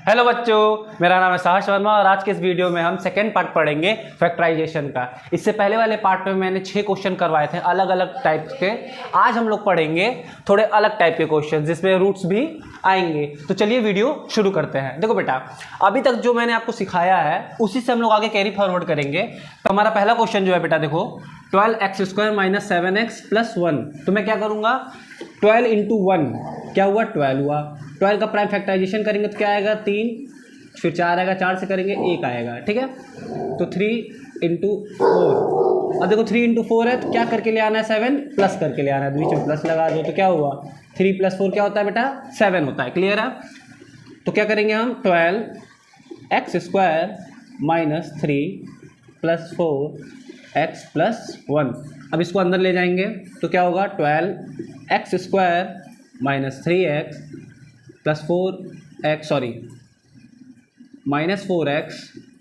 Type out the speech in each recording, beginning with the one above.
Hello बच्चों, मेरा नाम है साहस वर्मा और आज के इस वीडियो में हम सेकेंड पार्ट पढ़ेंगे फैक्टराइजेशन का। इससे पहले वाले पार्ट में मैंने 6 क्वेश्चन करवाए थे अलग अलग टाइप के। आज हम लोग पढ़ेंगे थोड़े अलग टाइप के क्वेश्चन जिसमें रूट्स भी आएंगे। तो चलिए वीडियो शुरू करते हैं। देखो बेटा, अभी तक जो मैंने आपको सिखाया है उसी से हम लोग आगे कैरी फॉरवर्ड करेंगे। तो हमारा पहला क्वेश्चन जो है बेटा, देखो 12x² - 7x + 1। तो मैं क्या करूँगा, 12 × 1 क्या हुआ, 12 हुआ। 12 का प्राइम फैक्टराइजेशन करेंगे तो क्या आएगा, 3, फिर 4 आएगा, 4 से करेंगे 1 आएगा, ठीक है। तो 3 × 4। अब देखो 3 × 4 है तो क्या करके ले आना है, 7 प्लस करके ले आना है। बीच में प्लस लगा दो तो क्या हुआ, 3 + 4 क्या होता है बेटा, 7 होता है। क्लियर है। तो क्या करेंगे हम, 12x² - 3 + 4x + 1। अब इसको अंदर ले जाएंगे तो क्या होगा, 12x² - 3x + 4x -4x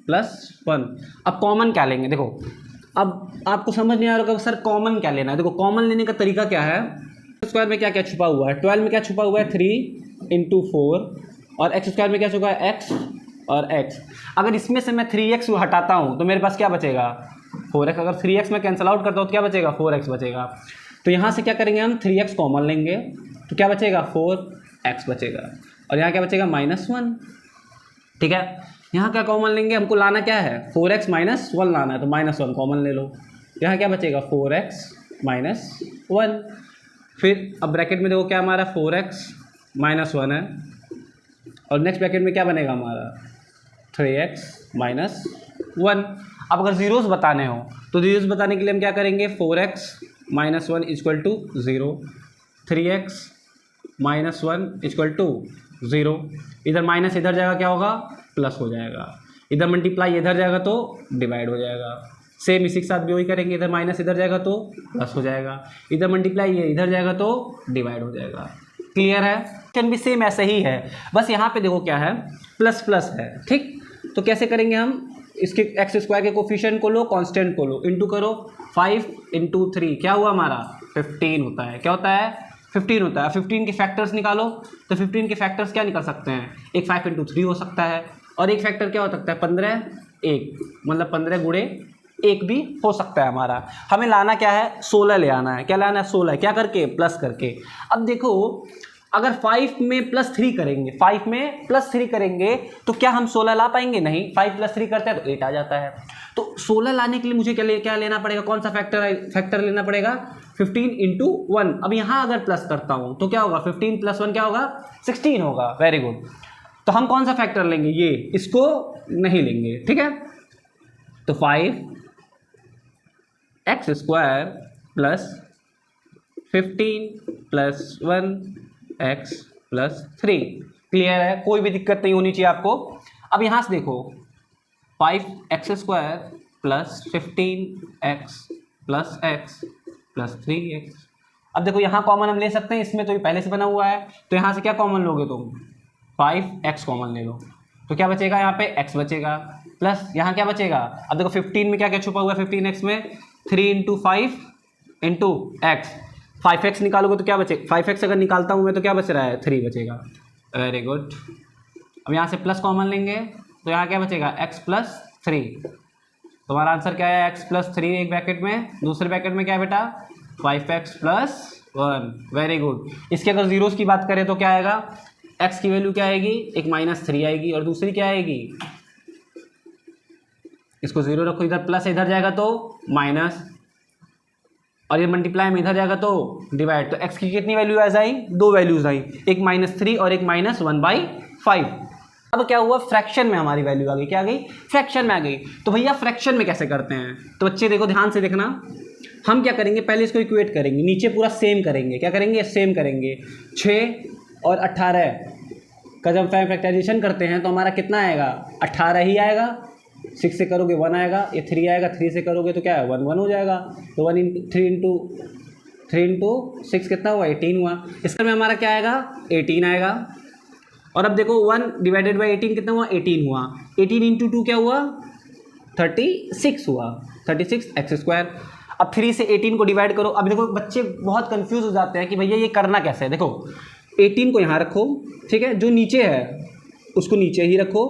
+ 1। अब कॉमन क्या लेंगे, देखो अब आपको समझ नहीं आ रहा होगा सर कॉमन क्या लेना है। देखो कॉमन लेने का तरीका क्या है, स्क्वायर में क्या क्या छुपा हुआ है, 12 में क्या छुपा हुआ है, 3 × 4, और x² में क्या छुपा है, x और x। अगर इसमें से मैं 3x हटाता हूँ तो मेरे पास क्या बचेगा, 4x। अगर 3x में कैंसिल आउट करता हूँ तो क्या बचेगा, 4x बचेगा। तो यहाँ से क्या करेंगे हम, 3x कॉमन लेंगे तो क्या बचेगा, 4x बचेगा, और यहाँ क्या बचेगा, -1। ठीक है, यहाँ क्या कॉमन लेंगे, हमको लाना क्या है, 4x - 1 लाना है, तो -1 कॉमन ले लो। यहाँ क्या बचेगा, 4x - 1। फिर अब ब्रैकेट में देखो क्या हमारा 4x - 1 है, और नेक्स्ट ब्रैकेट में क्या बनेगा हमारा, 3x - 1। अब अगर जीरोस बताने हो तो जीरोस बताने के लिए हम क्या करेंगे, 4x - 1 = 0, 3x - 1 = 0। इधर माइनस इधर जाएगा क्या होगा, प्लस हो जाएगा। इधर मल्टीप्लाई इधर जाएगा तो डिवाइड हो जाएगा। सेम इसी के साथ भी वही करेंगे, इधर माइनस इधर जाएगा तो प्लस हो जाएगा। इधर मल्टीप्लाई ये इधर जाएगा तो डिवाइड हो जाएगा। क्लियर है। कैन भी सेम ऐसे ही है, बस यहाँ पे देखो क्या है, प्लस प्लस है। ठीक, तो कैसे करेंगे हम, इसके x² के कोफिशिएंट को लो, कांस्टेंट को लो, इंटू करो। 5 × 3 क्या हुआ हमारा, 15 होता है। क्या होता है, 15 होता है। 15 के फैक्टर्स निकालो तो 15 के फैक्टर्स क्या निकल सकते हैं, एक 5 × 3 हो सकता है, और एक फैक्टर क्या हो सकता है, 15 1, मतलब 15 × 1 भी हो सकता है हमारा। हमें लाना क्या है, 16 ले आना है। क्या लाना है, 16। क्या करके, प्लस करके। अब देखो अगर 5 में +3 करेंगे, 5 में +3 करेंगे तो क्या हम 16 ला पाएंगे, नहीं। 5 + 3 करते हैं तो 8 आ जाता है। तो 16 लाने के लिए मुझे क्या लेना पड़ेगा, कौन सा फैक्टर लेना पड़ेगा, 15 × 1। अब यहाँ अगर प्लस करता हूँ तो क्या होगा, 15 + 1 क्या होगा, 16 होगा। Very good. तो हम कौन सा फैक्टर लेंगे, ये, इसको नहीं लेंगे। ठीक है, तो 5x² + 15 + 1x + 3। क्लियर है, कोई भी दिक्कत नहीं होनी चाहिए आपको। अब यहाँ से देखो 5x² + 15x + x + 3x। अब देखो यहाँ कॉमन हम ले सकते हैं, इसमें तो ये पहले से बना हुआ है, तो यहाँ से क्या कॉमन लोगे तुम, 5x कॉमन ले लो तो क्या बचेगा, यहाँ पे x बचेगा, प्लस यहाँ क्या बचेगा। अब देखो 15 में क्या क्या छुपा हुआ है, 15x में 3 × 5 × x। 5x निकालोगे तो क्या बचेगा, 5x अगर निकालता हूँ मैं तो क्या बच रहा है, 3 बचेगा। Very good. अब यहाँ से प्लस कॉमन लेंगे तो यहाँ क्या बचेगा, x + 3। तुम्हारा आंसर क्या है, x + 3 एक ब्रैकेट में, दूसरे ब्रैकेट में क्या है बेटा, 5x + 1। Very good. इसके अगर जीरोस की बात करें तो क्या आएगा, x की वैल्यू क्या आएगी, एक -3 आएगी, और दूसरी क्या आएगी, इसको 0 रखो, इधर प्लस इधर जाएगा तो माइनस, और ये मल्टीप्लाई में इधर जाएगा तो डिवाइड। तो x की कितनी वैल्यू आई, 2 वैल्यूज आई, एक -3 और एक -1/5। अब क्या हुआ, फ्रैक्शन में हमारी वैल्यू आ गई। क्या आ गई, फ्रैक्शन में आ गई। तो भैया फ्रैक्शन में कैसे करते हैं, तो बच्चे देखो ध्यान से देखना। हम क्या करेंगे, पहले इसको इक्वेट करेंगे, नीचे पूरा सेम करेंगे। क्या करेंगे, सेम करेंगे। 6 और 18 का जब फैक्टराइजेशन करते हैं तो हमारा कितना आएगा, 18 ही आएगा। 6 से करोगे 1 आएगा, ये 3 आएगा, 3 से करोगे तो क्या है, 1 1 हो जाएगा। तो 3 × 6 कितना हुआ, 18 हुआ। इसका में हमारा क्या आएगा, 18 आएगा। और अब देखो 1 / 18 कितना हुआ, 18 हुआ। 18 × 2 क्या हुआ, 36 हुआ, 36x²। अब 3 से 18 को डिवाइड करो। अब देखो बच्चे बहुत कंफ्यूज हो जाते हैं कि भैया ये करना कैसे है। देखो 18 को यहाँ रखो, ठीक है, जो नीचे है उसको नीचे ही रखो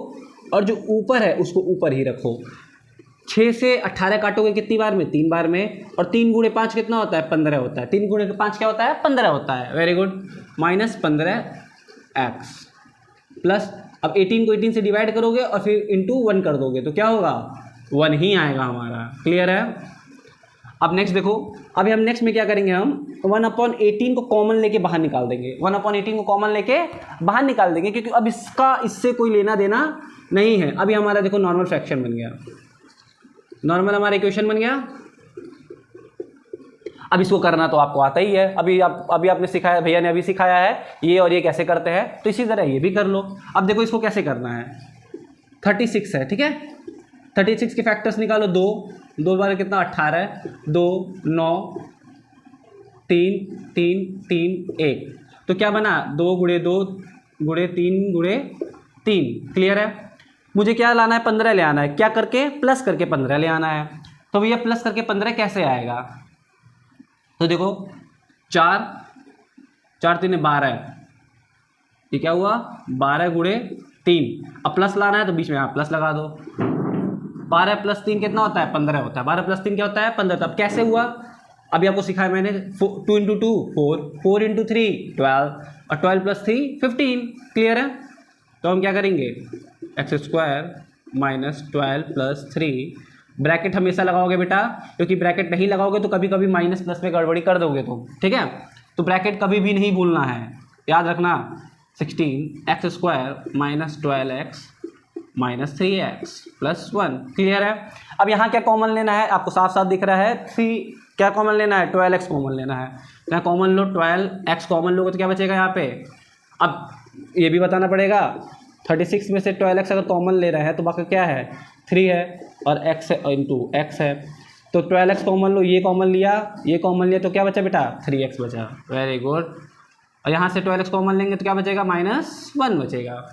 और जो ऊपर है उसको ऊपर ही रखो। 6 से 18 काटोगे कितनी बार में? 3 बार में। और 3 गुणे 5 कितना होता है? 15 होता है। 3 गुणे 5 क्या होता है? 15 होता है। Very good. Minus 15x plus, अब 18 को 18 से डिवाइड करोगे और फिर इंटू 1 कर दोगे तो क्या होगा? 1 ही आएगा हमारा। क्लियर है? अब नेक्स्ट देखो, अभी हम नेक्स्ट में क्या करेंगे, हम 1/18 को कॉमन लेके बाहर निकाल देंगे। 1/18 को कॉमन लेके बाहर निकाल देंगे क्योंकि अब इससे कोई लेना देना नहीं है। अभी हमारा देखो नॉर्मल फ्रैक्शन बन गया, नॉर्मल हमारा इक्वेशन बन गया। अब इसको करना तो आपको आता ही है, अभी आपने सिखाया, भैया ने अभी सिखाया है ये और ये कैसे करते हैं, तो इसी तरह ये भी कर लो। अब देखो इसको कैसे करना है। 36 है, ठीक है। 36 के फैक्टर्स निकालो। 2 बार कितना? 18, 2 9 3 3 3 1, तो क्या बना? 2 गुणे 2 गुणे 3 गुणे 3। क्लियर है? मुझे क्या लाना है? 15 ले आना है। क्या करके? प्लस करके 15 ले आना है। तो भैया प्लस करके 15 कैसे आएगा? तो देखो 4 4 3 12, ये क्या हुआ? 12 गुणे 3। अब प्लस लाना है तो बीच में आप प्लस लगा दो। 12 + 3 कितना होता है? 15 होता है। 12 + 3 क्या होता है? 15। अब कैसे हुआ? अभी आपको सिखाया मैंने। 2 × 2 4, 4 × 3 12, और 12 + 3 15। क्लियर है? तो हम क्या करेंगे? x² - 12 + 3। ब्रैकेट हमेशा लगाओगे बेटा, क्योंकि ब्रैकेट नहीं लगाओगे तो कभी कभी माइनस प्लस में गड़बड़ी कर दोगे तुम, ठीक है। तो ब्रैकेट कभी भी नहीं भूलना है, याद रखना। 16x² - 12x - 3x + 1। क्लियर है? अब यहाँ क्या कॉमन लेना है? आपको साफ साफ दिख रहा है 3। क्या कॉमन लेना है? 12x कॉमन लेना है। यहाँ कॉमन लो, 12x कॉमन लोगे तो क्या बचेगा यहाँ पे? अब ये भी बताना पड़ेगा, 36 में से 12x अगर कॉमन ले रहा है तो बाकी क्या है? 3 है और x इंटू x है। तो 12x कॉमन लो, ये कॉमन लिया, ये कॉमन लिया, तो क्या बचा बेटा? 3x बचा। Very good. और यहाँ से 12x कॉमन लेंगे तो क्या बचेगा? -1 बचेगा।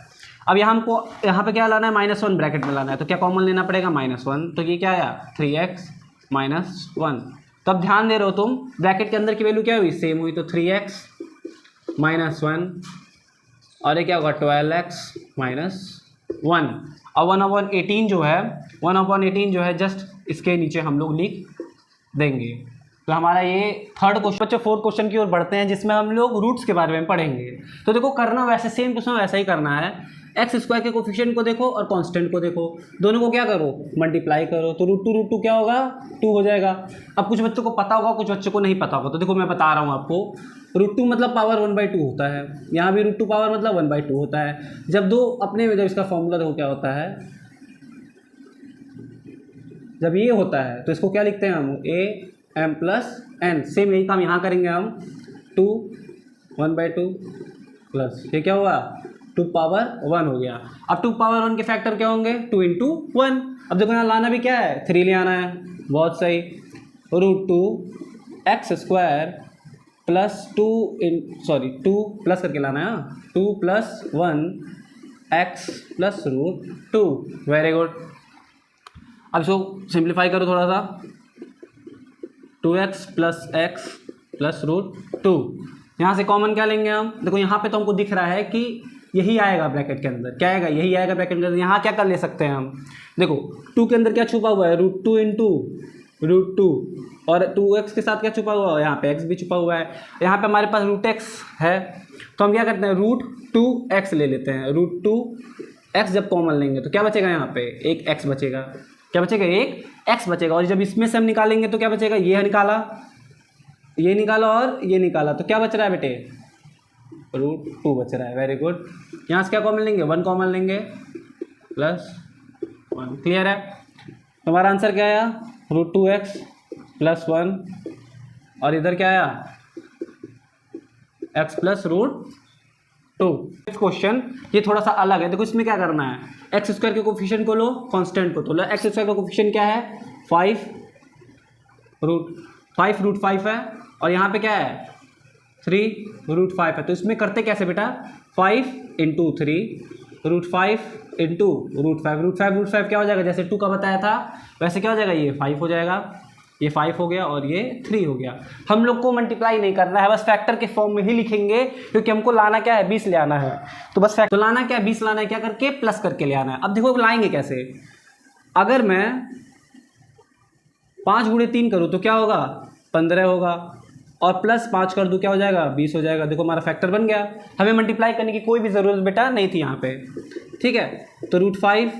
अब यहाँ हमको यहाँ पे क्या लाना है? -1 ब्रैकेट में लाना है, तो क्या कॉमन लेना पड़ेगा? -1। तो ये क्या आया? 3x - 1। तो अब ध्यान दे रहे हो तुम, ब्रैकेट के अंदर की वैल्यू क्या हुई? सेम हुई। तो 3x - 1 और ये क्या होगा? 12x - 1। और 1/18 जो है, 1/18 जो है जस्ट इसके नीचे हम लोग लिख देंगे। तो हमारा ये थर्ड क्वेश्चन। बच्चों 4th क्वेश्चन की ओर बढ़ते हैं, जिसमें हम लोग रूट्स के बारे में पढ़ेंगे। तो देखो करना वैसे सेम क्वेश्चन वैसा ही करना है। x² के कोफिशिएंट को देखो और कांस्टेंट को देखो, दोनों को क्या करो? मल्टीप्लाई करो। तो √2 क्या होगा? 2 हो जाएगा। अब कुछ बच्चों को पता होगा, कुछ बच्चों को नहीं पता होगा, तो देखो मैं बता रहा हूँ आपको। √2 मतलब पावर 1/2 होता है। यहाँ भी √2 पावर मतलब 1/2 होता है। जब जब इसका फॉर्मूला देखो क्या होता है, जब ये होता है तो इसको क्या लिखते हैं हम? am + n। सेम यही काम यहाँ करेंगे हम। 2 1/2 प्लस ये क्या हुआ? 2 पावर 1 हो गया। अब 2 पावर 1 के फैक्टर क्या होंगे? 2 × 1। अब देखो यहाँ लाना भी क्या है? 3 ले आना है। बहुत सही। √2x² + 2 प्लस करके लाना है, 2 + 1x + √2। Very good. अब इसको सिंप्लीफाई करो थोड़ा सा। 2x + x + √2। यहाँ से कॉमन क्या लेंगे हम? देखो यहाँ पे तो हमको दिख रहा है कि यही आएगा ब्रैकेट के अंदर। क्या आएगा? यही आएगा ब्रैकेट के अंदर। यहाँ क्या कर ले सकते हैं हम? देखो 2 के अंदर क्या छुपा हुआ है? √2 × √2। और 2x के साथ क्या छुपा हुआ है? यहाँ पे x भी छुपा हुआ है। यहाँ पे हमारे पास √x है, तो हम क्या करते हैं? √2x ले लेते हैं। √2x जब कॉमन लेंगे तो क्या बचेगा? यहाँ पे एक x बचेगा। क्या बचेगा? एक x बचेगा। और जब इसमें से हम निकालेंगे तो क्या बचेगा? ये निकाला, ये निकाला और ये निकाला, तो क्या बच रहा है बेटे? √2 बच रहा है। Very good. यहाँ से क्या कॉमन लेंगे? 1 कॉमन लेंगे +1। क्लियर है? तुम्हारा आंसर क्या आया? √2x + 1। और इधर क्या आया? x + √2। नेक्स्ट क्वेश्चन ये थोड़ा सा अलग है। देखो इसमें क्या करना है? x² के कोफिशिएंट को लो, कांस्टेंट को तो लो। x² का कोफिशिएंट क्या है? 5 √5 है, और यहाँ पे क्या है? 3 √5 है। तो इसमें करते कैसे बेटा? 5 × 3 √5 × √5। √5 क्या हो जाएगा? जैसे 2 का बताया था वैसे क्या हो जाएगा? ये 5 हो जाएगा। ये 5 हो गया और ये 3 हो गया। हम लोग को मल्टीप्लाई नहीं करना है, बस फैक्टर के फॉर्म में ही लिखेंगे, क्योंकि हमको लाना क्या है, 20 ले आना है। तो बस तो लाना क्या है, 20 लाना है, क्या करके प्लस करके ले आना है। अब देखो लाएंगे कैसे, अगर मैं 5 गुणे 3 करूँ तो क्या होगा, 15 होगा, और प्लस 5 कर दूँ क्या हो जाएगा, 20 हो जाएगा। देखो हमारा फैक्टर बन गया, हमें मल्टीप्लाई करने की कोई भी ज़रूरत बेटा नहीं थी यहाँ पे, ठीक है। तो √5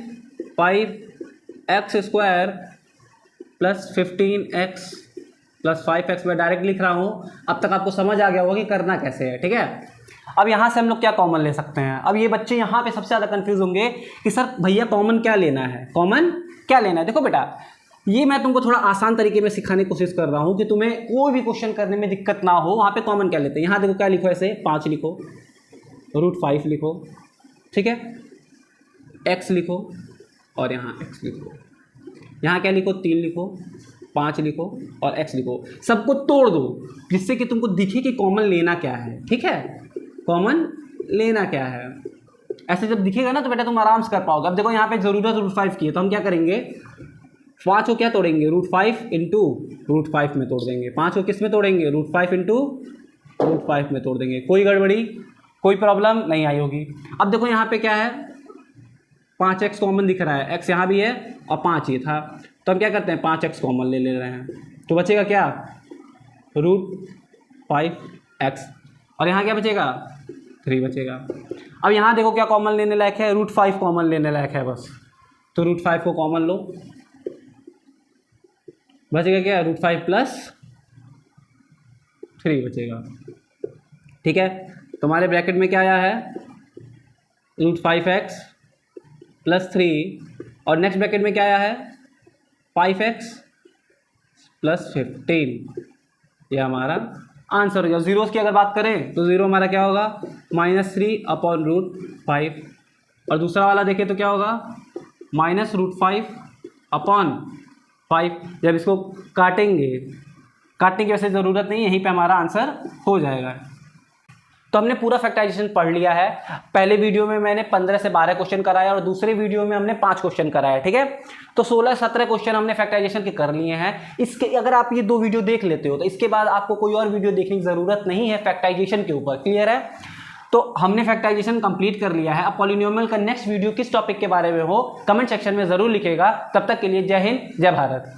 x² plus 15x plus 5x मैं डायरेक्ट लिख रहा हूँ। अब तक आपको समझ आ गया होगा कि करना कैसे है, ठीक है। अब यहाँ से हम लोग क्या कॉमन ले सकते हैं। अब ये बच्चे यहाँ पे सबसे ज़्यादा कंफ्यूज होंगे कि सर भैया कॉमन क्या लेना है, कॉमन क्या लेना है। देखो बेटा, ये मैं तुमको थोड़ा आसान तरीके में सिखाने की कोशिश कर रहा हूँ कि तुम्हें कोई भी क्वेश्चन करने में दिक्कत ना हो। वहाँ पे कॉमन क्या लेते हैं, यहाँ देखो क्या लिखो, ऐसे 5 लिखो, √5 लिखो, ठीक है, x लिखो और यहाँ x लिखो, यहाँ क्या लिखो, 3 लिखो, 5 लिखो और x लिखो। सबको तोड़ दो जिससे कि तुमको दिखे कि कॉमन लेना क्या है, ठीक है, कॉमन लेना क्या है। ऐसे जब दिखेगा ना तो बेटा तुम आराम से कर पाओगे। अब देखो यहाँ पे ज़रूरत √5 की है, तो हम क्या करेंगे, 5 को क्या तोड़ेंगे, √5 इंटू √5 में तोड़ देंगे। 5 को किस में तोड़ेंगे, √5 इंटू √5 में तोड़ देंगे। कोई गड़बड़ी, कोई प्रॉब्लम नहीं आई होगी। अब देखो यहाँ पे क्या है, 5x कॉमन दिख रहा है, x यहाँ भी है और 5 ये था, तो हम क्या करते हैं, 5x कॉमन ले रहे हैं, तो बचेगा क्या, √5x, और यहाँ क्या बचेगा, 3 बचेगा। अब यहाँ देखो क्या कॉमन लेने लायक है, √5 कॉमन लेने लायक है बस, तो √5 को कॉमन लो, बचेगा क्या, √5 प्लस 3 बचेगा, ठीक है। तुम्हारे ब्रैकेट में क्या आया है, √5x प्लस 3, और नेक्स्ट ब्रैकेट में क्या आया है, 5x प्लस 15। ये हमारा आंसर हो गया। जीरोस की अगर बात करें तो जीरो हमारा क्या होगा, -3 अपॉन √5, और दूसरा वाला देखें तो क्या होगा, -√5 अपॉन 5। जब इसको काटेंगे, काटने की वैसे ज़रूरत नहीं है, यहीं पे हमारा आंसर हो जाएगा। तो हमने पूरा फैक्टराइजेशन पढ़ लिया है। पहले वीडियो में मैंने 15 से 12 क्वेश्चन कराया और दूसरे वीडियो में हमने 5 क्वेश्चन कराया, ठीक है। तो 16-17 क्वेश्चन हमने फैक्टराइजेशन के कर लिए हैं। इसके अगर आप ये 2 वीडियो देख लेते हो तो इसके बाद आपको कोई और वीडियो देखने की ज़रूरत नहीं है फैक्टराइजेशन के ऊपर, क्लियर है। तो हमने फैक्टराइजेशन कंप्लीट कर लिया है। अब पॉलिनोमियल का नेक्स्ट वीडियो किस टॉपिक के बारे में हो, कमेंट सेक्शन में ज़रूर लिखिएगा। तब तक के लिए जय हिंद, जय भारत।